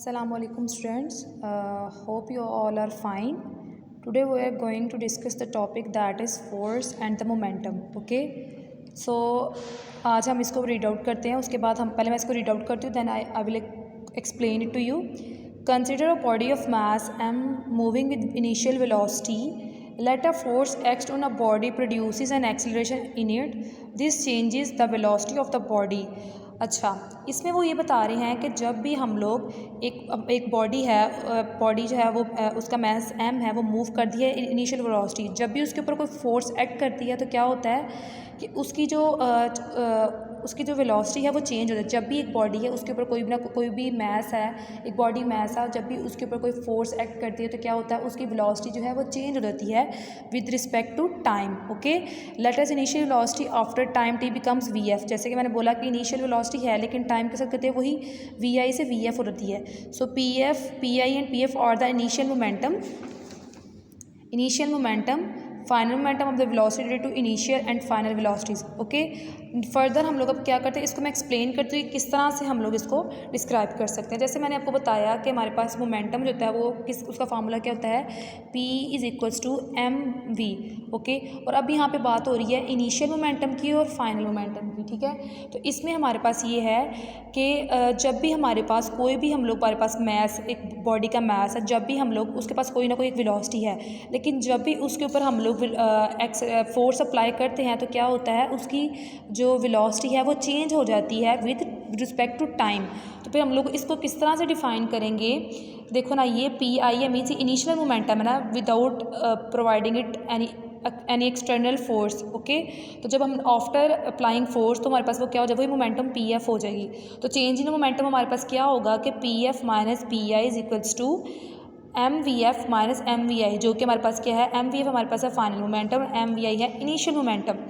Assalamu alaikum students. Hope you all are fine. Today we are going to discuss the topic that is force and the momentum. Okay. So आज हम इसको read out करते हैं. उसके बाद हम पहले मैं इसको रीड आउट करती हूँ, then I will explain it to you. Consider a body of mass m moving with initial velocity. Let a force x on a body produces an acceleration in it. This changes the velocity of the body. अच्छा, इसमें वो ये बता रहे हैं कि जब भी हम लोग एक बॉडी है, बॉडी जो है वो उसका मास m है, वो मूव करती है इनिशियल वेलोसिटी. जब भी उसके ऊपर कोई फोर्स एक्ट करती है तो क्या होता है कि उसकी जो वेलोसिटी है वो चेंज होता है. जब भी एक बॉडी है उसके ऊपर कोई भी मास है, एक बॉडी मास है, जब भी उसके ऊपर कोई फोर्स एक्ट करती है तो क्या होता है, उसकी वेलोसिटी जो है वो चेंज हो जाती है with respect to time. Okay, let us initial velocity after time T becomes V F. जैसे कि मैंने बोला कि इनिशियल वेलोसिटी है लेकिन टाइम के साथ कहते हैं वही वी आई से वी एफ हो जाती है. So P F, P I and P F are the initial momentum final momentum of the velocity related to initial and final velocities. Okay, further हम लोग अब क्या करते हैं, इसको मैं एक्सप्लेन करती हूँ किस तरह से हम लोग इसको डिस्क्राइब कर सकते हैं. जैसे मैंने आपको बताया कि हमारे पास मोमेंटम जो होता है वो उसका फार्मूला क्या होता है, P is equals to M V. Okay, और अब यहाँ पे बात हो रही है इनिशियल मोमेंटम की और फाइनल मोमेंटम की. ठीक है, तो इसमें हमारे पास ये है कि जब भी हमारे पास हमारे पास मैस, एक बॉडी का मैस है, जब भी हम लोग उसके पास कोई ना कोई एक वेलोसिटी है, लेकिन जब भी उसके ऊपर हम लोग फोर्स अप्लाई करते हैं तो क्या होता है, उसकी जो वेलोसिटी है वो चेंज हो जाती है विद रिस्पेक्ट टू टाइम. तो फिर हम लोग इसको किस तरह से डिफ़ाइन करेंगे. देखो ना, ये P I am means initial momentum है ना, without providing it any external force. Okay, तो जब हम आफ्टर अप्लाइंग फोर्स तो हमारे पास वो क्या हो जाएगा, वही मोमेंटम पी एफ हो जाएगी. तो चेंज इन मोमेंटम हमारे पास क्या होगा कि P F minus P I is equals to M V F minus M V I, जो कि हमारे पास क्या है, एम वी एफ हमारे पास है फाइनल मोमेंटम और एम वी आई है इनिशियल मोमेंटम.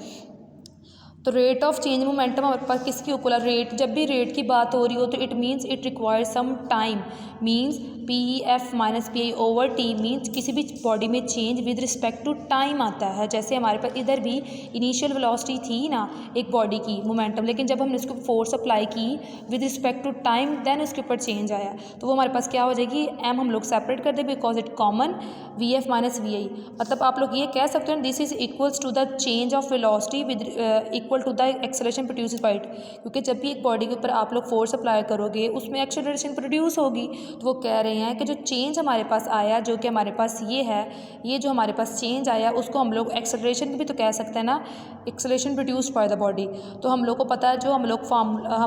तो रेट ऑफ चेंज मोमेंटम हमारे पास किसकी इक्वल है, रेट. जब भी रेट की बात हो रही हो तो it means it requires some time, means P F minus P I over T, means किसी भी बॉडी में change with respect to time आता है. जैसे हमारे पास इधर भी इनिशियल वेलोसिटी थी ना एक बॉडी की मोमेंटम, लेकिन जब हमने उसको फोर्स अप्लाई की with respect to time then उसके ऊपर चेंज आया, तो वो हमारे पास क्या हो जाएगी, एम हम लोग सेपरेट कर दे because it common V F minus V I. मतलब आप लोग ये कह सकते हैं this is equals to the change of velocity with equal to the acceleration produce by it. क्योंकि जब भी एक बॉडी के ऊपर आप लोग फोर्स अप्लाई करोगे उसमें एक्सेलरेशन प्रोड्यूस होगी. तो वो कह रहे हैं कि जो चेंज हमारे पास आया, जो कि हमारे पास ये है, ये जो हमारे पास चेंज आया उसको हम लोग एक्सेलरेशन भी तो कह सकते हैं ना, acceleration produced by the body. तो हम लोग को पता है जो हम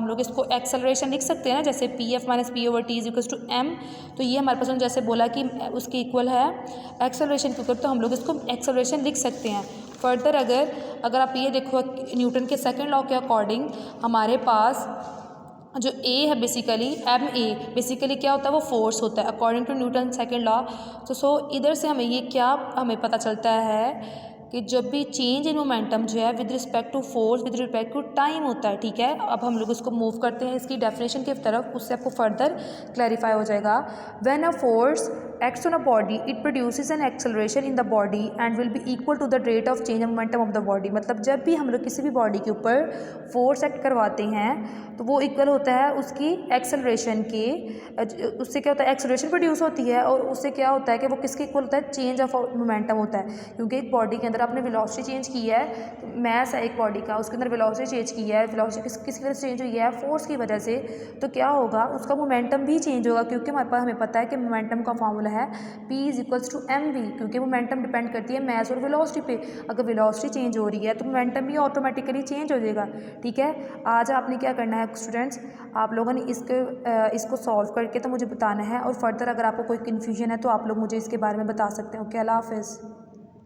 लोग इसको एक्सेलरेशन लिख सकते हैं ना, जैसे P F minus P over T is equals to M. तो ये हमारे पास जैसे बोला कि उसके इक्वल है एक्सेलरेशन के ऊपर, तो हम लोग इसको एक्सेलरेशन लिख सकते हैं. फर्दर अगर आप ये देखो न्यूटन के सेकंड लॉ के अकॉर्डिंग हमारे पास जो ए है बेसिकली एम ए बेसिकली क्या होता है, वो फोर्स होता है according to Newton second law. तो सो इधर से हमें पता चलता है कि जब भी चेंज इन मोमेंटम जो है with respect to force with respect to time होता है. ठीक है, अब हम लोग इसको मूव करते हैं इसकी डेफिनेशन की तरफ, उससे आपको फर्दर क्लैरिफाई हो जाएगा. When a force acts on a body it produces an acceleration in the body and will be equal to the rate of change of momentum of the body. मतलब जब भी हम लोग किसी भी बॉडी के ऊपर फोर्स एक्ट करवाते हैं तो वो इक्वल होता है उसकी एक्सेलरेशन के. उससे क्या होता है, एक्सेलरेशन प्रोड्यूस होती है और उससे क्या होता है कि वो किसके इक्वल होता है, चेंज ऑफ मोमेंटम होता है. क्योंकि एक बॉडी के अंदर आपने वेलोसिटी चेंज की है, मैस है एक बॉडी का, उसके अंदर वेलोसिटी चेंज की है, वेलोसिटी किसकी वजह से चेंज हुई है, फोर्स की वजह से. तो क्या होगा, उसका मोमेंटम भी चेंज होगा, क्योंकि हमारे पास हमें पता है कि मोमेंटम का फार्मूला है P is equals to M V, क्योंकि मोमेंटम डिपेंड करती है मैस और वेलोसिटी पे. अगर वेलोसिटी चेंज हो रही है तो मोमेंटम भी ऑटोमेटिकली चेंज हो जाएगा. ठीक है, आज आपने क्या करना है स्टूडेंट्स, आप लोगों ने इसको सॉल्व करके तो मुझे बताना है, और फर्दर अगर आपको कोई कन्फ्यूजन है तो आप लोग मुझे इसके बारे में बता सकते हैं. ओके, अल्लाह हाफिज़.